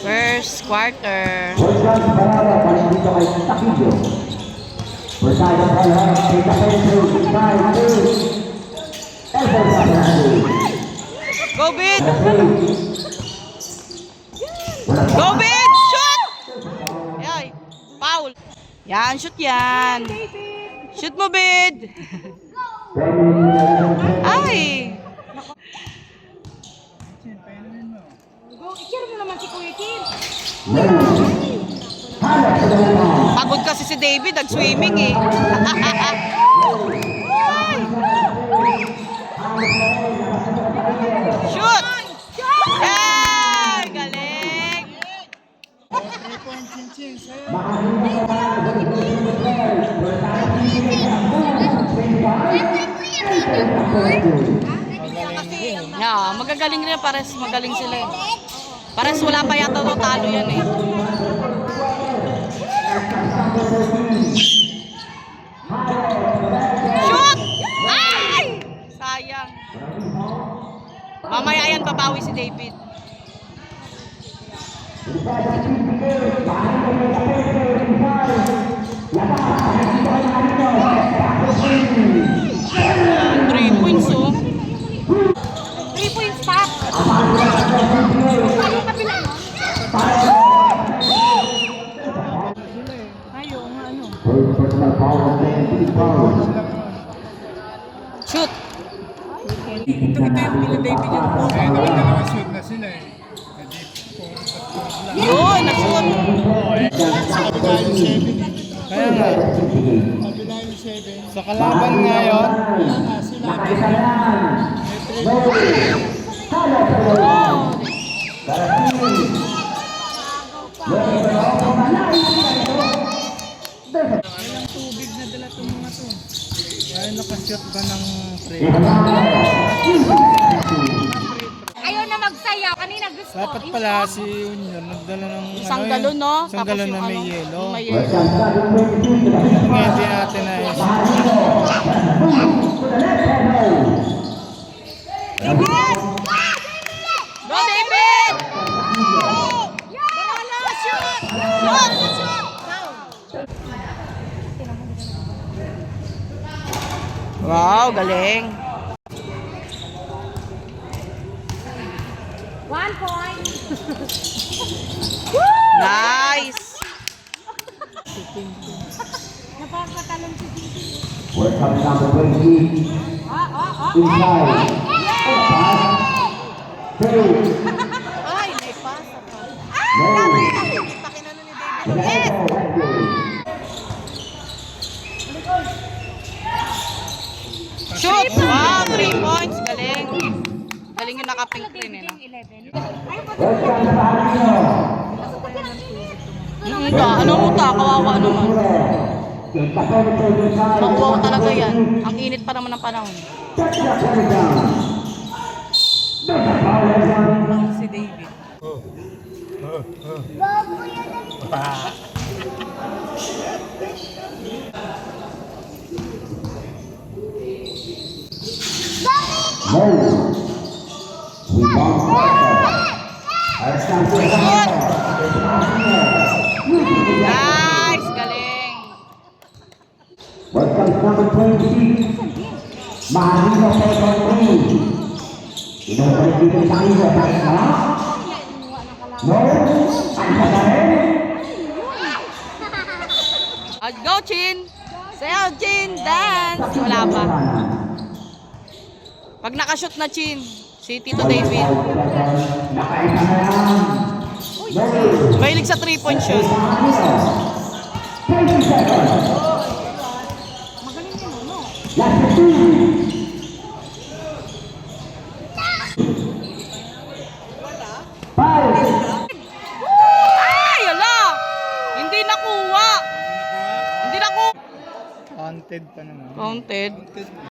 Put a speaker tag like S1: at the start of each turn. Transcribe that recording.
S1: First quarter. Go big! Go big! Shoot! Ay, foul. Yan, shoot yan. Shoot mo, bid. Ay!
S2: I-cheer mo naman si Kuya Kim.
S1: Pagod kasi si David, nag-swimming eh. Shoot! Ay, galing! Yeah, magagaling rin, pares magaling sila eh. Pares wala pa yata talo yan eh. Shoot! Ay! Sayang. Mamaya yan babawi si David. Three points oh.
S2: 3 points stop. Ayaw nga ano.
S1: Shoot!
S3: Ito yung pila David yung po. Kaya naman dalawa shoot na sila eh.
S1: Yun, nag-shoot.
S3: Kabila yung 7. Kaya nga. Kabila yung 7. Sa kalaban ngayon, sila. Ilang tubig na dala itong mga to. Kaya nakashoot ba ng free?
S2: Ayaw na magsayaw. Kanina gusto.
S3: Dapat pala si Union nagdala ng
S1: Isang galon, no?
S3: Isang
S1: Tapos
S3: galon
S1: yung
S3: na may
S1: ano,
S3: yelo.
S1: may yelo.
S3: Ngayon din natin na
S1: Go, David! Shoot! Wow, galing.
S2: 1 point.
S1: Nice.
S2: Napakatalong si Didi.
S4: Welcome number 20. Inside.
S1: Ay, may pasa pa. Shoot! Wow, 3 points. Galing. Galing yung nakapink rin eh. No?
S2: 11.
S1: Ano mo ta? Kawawa naman. Kawawa talaga yan. Ang init pa naman ng panahon. Si David. Nice! Galing!
S4: Welcome number 20. Marino Petronri. Inubalik dito sa iyo. No?
S1: Go, Chin! Sayaw, Chin! Dance! Wala pa. Pag nakashoot na, Chin, si Tito David. Mahilig sa 3-point shoot. Ay, ala! Hindi nakuha!
S3: Counted pa naman.
S1: Counted.